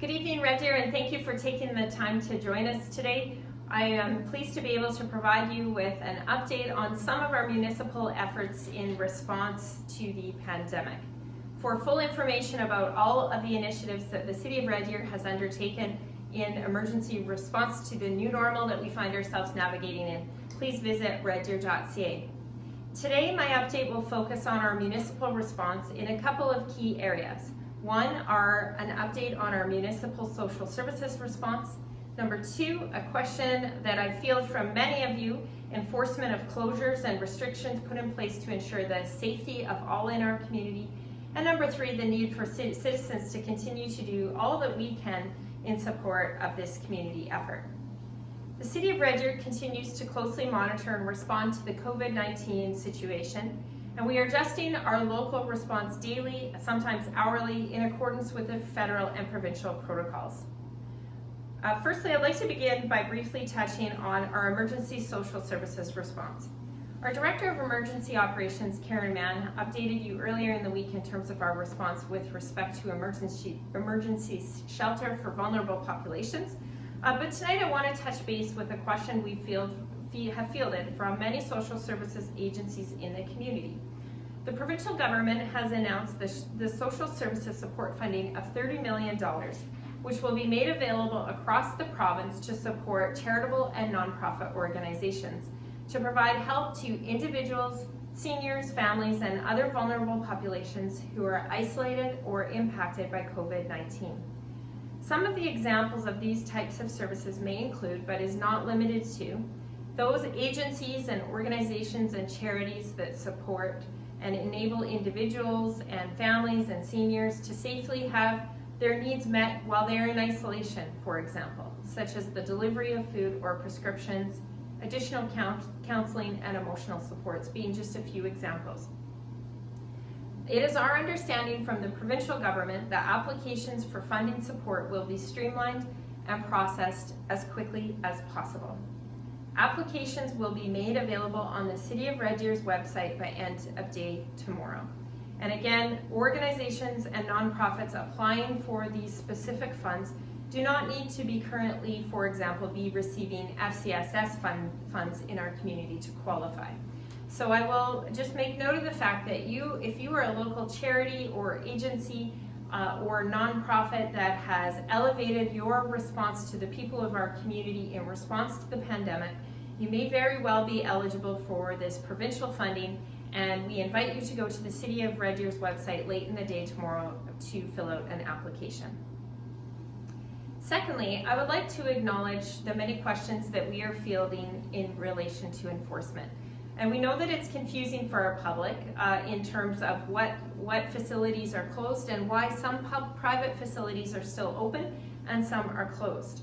Good evening, Red Deer, and thank you for taking the time to join us today. I am pleased to be able to provide you with an update on some of our municipal efforts in response to the pandemic. For full information about all of the initiatives that the City of Red Deer has undertaken in emergency response to the new normal that we find ourselves navigating in, please visit reddeer.ca. Today, my update will focus on our municipal response in a couple of key areas. One, an update on our municipal social services response. Number two, a question that I field from many of you, enforcement of closures and restrictions put in place to ensure the safety of all in our community. And number three, the need for citizens to continue to do all that we can in support of this community effort. The City of Red Deer continues to closely monitor and respond to the COVID-19 situation, and we are adjusting our local response daily, sometimes hourly, in accordance with the federal and provincial protocols. Firstly, I'd like to begin by briefly touching on our emergency social services response. Our Director of Emergency Operations, Karen Mann, updated you earlier in the week in terms of our response with respect to emergency shelter for vulnerable populations. But tonight I want to touch base with a question we have fielded from many social services agencies in the community. The provincial government has announced the social services support funding of $30 million, which will be made available across the province to support charitable and nonprofit organizations to provide help to individuals, seniors, families, and other vulnerable populations who are isolated or impacted by COVID-19. Some of the examples of these types of services may include, but is not limited to, those agencies and organizations and charities that support and enable individuals and families and seniors to safely have their needs met while they're in isolation, for example, such as the delivery of food or prescriptions, additional counseling and emotional supports being just a few examples. It is our understanding from the provincial government that applications for funding support will be streamlined and processed as quickly as possible. Applications will be made available on the City of Red Deer's website by end of day tomorrow. And again, organizations and nonprofits applying for these specific funds do not need to be currently, for example, be receiving FCSS funds in our community to qualify. So I will just make note of the fact that if you are a local charity or agency or nonprofit that has elevated your response to the people of our community in response to the pandemic, you may very well be eligible for this provincial funding, and we invite you to go to the City of Red Deer's website late in the day tomorrow to fill out an application. Secondly, I would like to acknowledge the many questions that we are fielding in relation to enforcement. And we know that it's confusing for our public in terms of what facilities are closed and why some private facilities are still open and some are closed.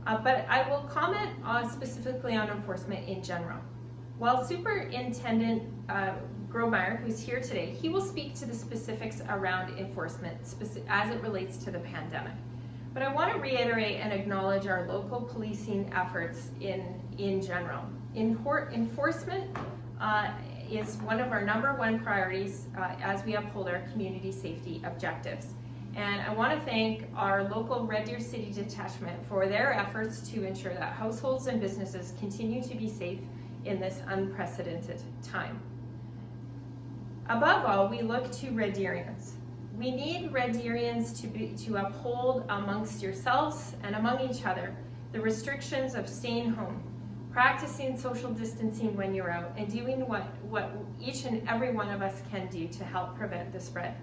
But I will comment specifically on enforcement in general. While Superintendent Gromeyer, who's here today, he will speak to the specifics around enforcement as it relates to the pandemic. But I want to reiterate and acknowledge our local policing efforts in general. Enforcement is one of our #1 priorities as we uphold our community safety objectives. And I want to thank our local Red Deer City Detachment for their efforts to ensure that households and businesses continue to be safe in this unprecedented time. Above all, we look to Red Deerians. We need Red Deerians to uphold amongst yourselves and among each other the restrictions of staying home, practicing social distancing when you're out, and doing what each and every one of us can do to help prevent the spread.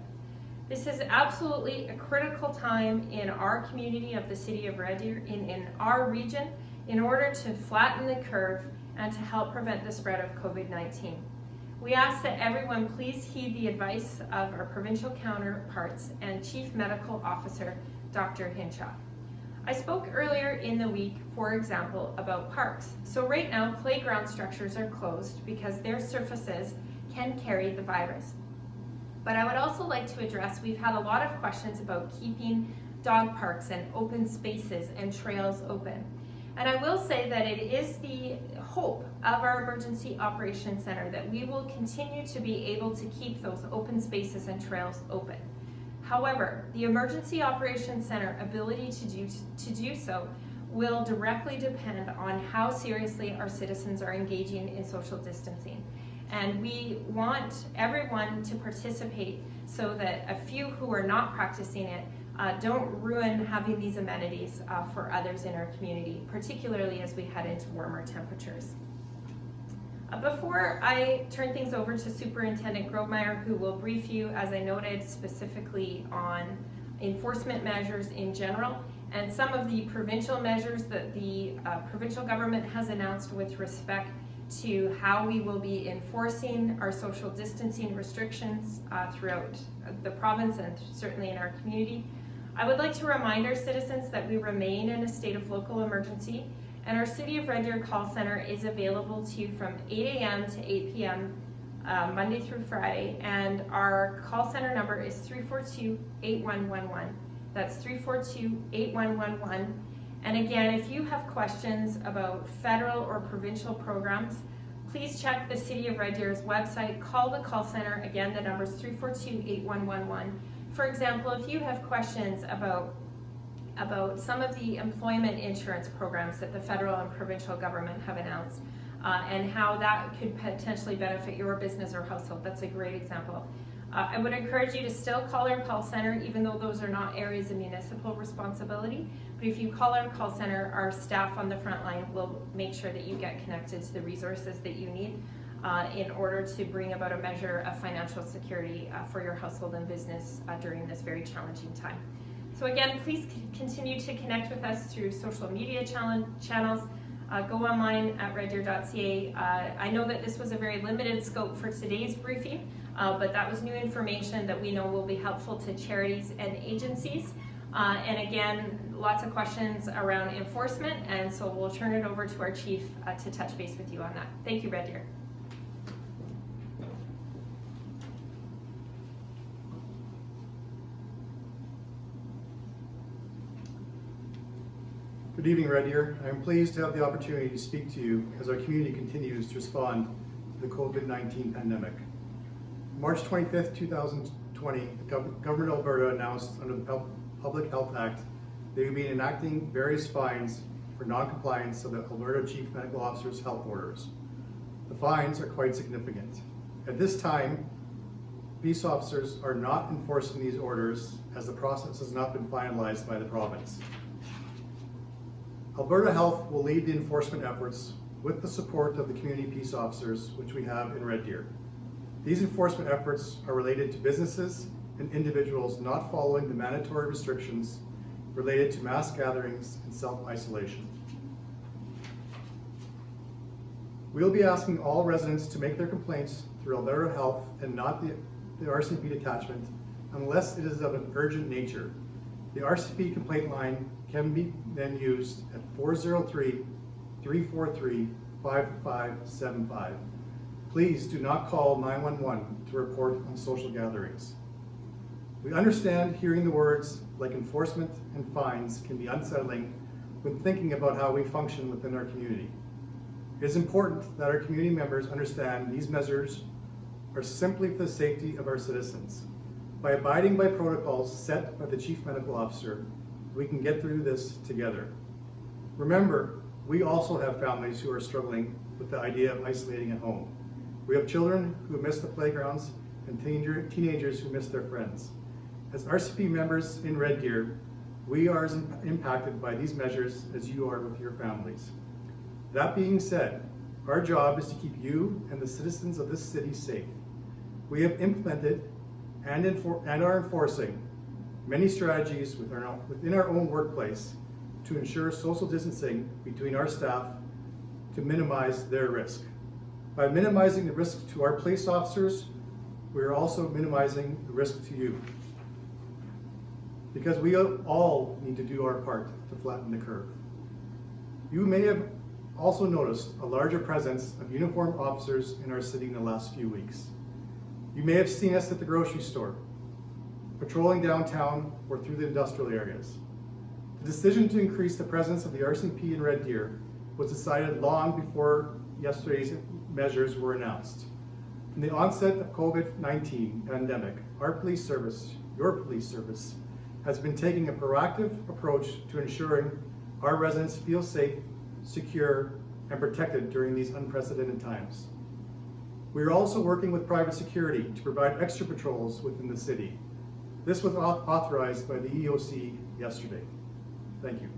This is absolutely a critical time in our community of the City of Red Deer, in our region, in order to flatten the curve and to help prevent the spread of COVID-19. We ask that everyone please heed the advice of our provincial counterparts and Chief Medical Officer, Dr. Hinshaw. I spoke earlier in the week, for example, about parks. So right now, playground structures are closed because their surfaces can carry the virus. But I would also like to address, we've had a lot of questions about keeping dog parks and open spaces and trails open. And I will say that it is the hope of our Emergency Operations Center that we will continue to be able to keep those open spaces and trails open. However, the Emergency Operations Center ability to do so will directly depend on how seriously our citizens are engaging in social distancing. And we want everyone to participate so that a few who are not practicing it don't ruin having these amenities for others in our community, particularly as we head into warmer temperatures. Before I turn things over to Superintendent Grovemeyer, who will brief you, as I noted, specifically on enforcement measures in general and some of the provincial measures that the provincial government has announced with respect to how we will be enforcing our social distancing restrictions throughout the province and certainly in our community. I would like to remind our citizens that we remain in a state of local emergency, and our City of Red Deer call center is available to you from 8 a.m. to 8 p.m. Monday through Friday, and our call center number is 342-8111. That's 342-8111. And again, if you have questions about federal or provincial programs, please check the City of Red Deer's website, call the call center. Again, the number is 342-8111. For example, if you have questions about some of the employment insurance programs that the federal and provincial government have announced, and how that could potentially benefit your business or household, that's a great example. I would encourage you to still call our call center, even though those are not areas of municipal responsibility. But if you call our call center, our staff on the front line will make sure that you get connected to the resources that you need in order to bring about a measure of financial security for your household and business during this very challenging time. So again, please continue to connect with us through social media channels. Go online at reddeer.ca. I know that this was a very limited scope for today's briefing, but that was new information that we know will be helpful to charities and agencies. And again, lots of questions around enforcement, and so we'll turn it over to our chief to touch base with you on that. Thank you, Red Deer. Good evening, Red Deer. I'm pleased to have the opportunity to speak to you as our community continues to respond to the COVID-19 pandemic. March 25th, 2020, the Government of Alberta announced under the Public Health Act they would be enacting various fines for non-compliance of the Alberta Chief Medical Officer's health orders. The fines are quite significant. At this time, peace officers are not enforcing these orders as the process has not been finalized by the province. Alberta Health will lead the enforcement efforts with the support of the community peace officers, which we have in Red Deer. These enforcement efforts are related to businesses and individuals not following the mandatory restrictions related to mass gatherings and self-isolation. We'll be asking all residents to make their complaints through Alberta Health and not the RCMP detachment unless it is of an urgent nature. The RCMP complaint line can be then used at 403-343-5575. Please do not call 911 to report on social gatherings. We understand hearing the words like enforcement and fines can be unsettling when thinking about how we function within our community. It is important that our community members understand these measures are simply for the safety of our citizens. By abiding by protocols set by the Chief Medical Officer, we can get through this together. Remember, we also have families who are struggling with the idea of isolating at home. We have children who miss the playgrounds and teenagers who miss their friends. As RCP members in Red Deer, we are as impacted by these measures as you are with your families. That being said, our job is to keep you and the citizens of this city safe. We have implemented and are enforcing many strategies within our own workplace to ensure social distancing between our staff to minimize their risk. By minimizing the risk to our police officers, we are also minimizing the risk to you. Because we all need to do our part to flatten the curve. You may have also noticed a larger presence of uniformed officers in our city in the last few weeks. You may have seen us at the grocery store, patrolling downtown or through the industrial areas. The decision to increase the presence of the RCMP in Red Deer was decided long before yesterday's measures were announced. From the onset of COVID-19 pandemic, our police service your police service, has been taking a proactive approach to ensuring our residents feel safe, secure, and protected during these unprecedented times. We are also working with private security to provide extra patrols within the city. This was authorized by the EOC yesterday. Thank you.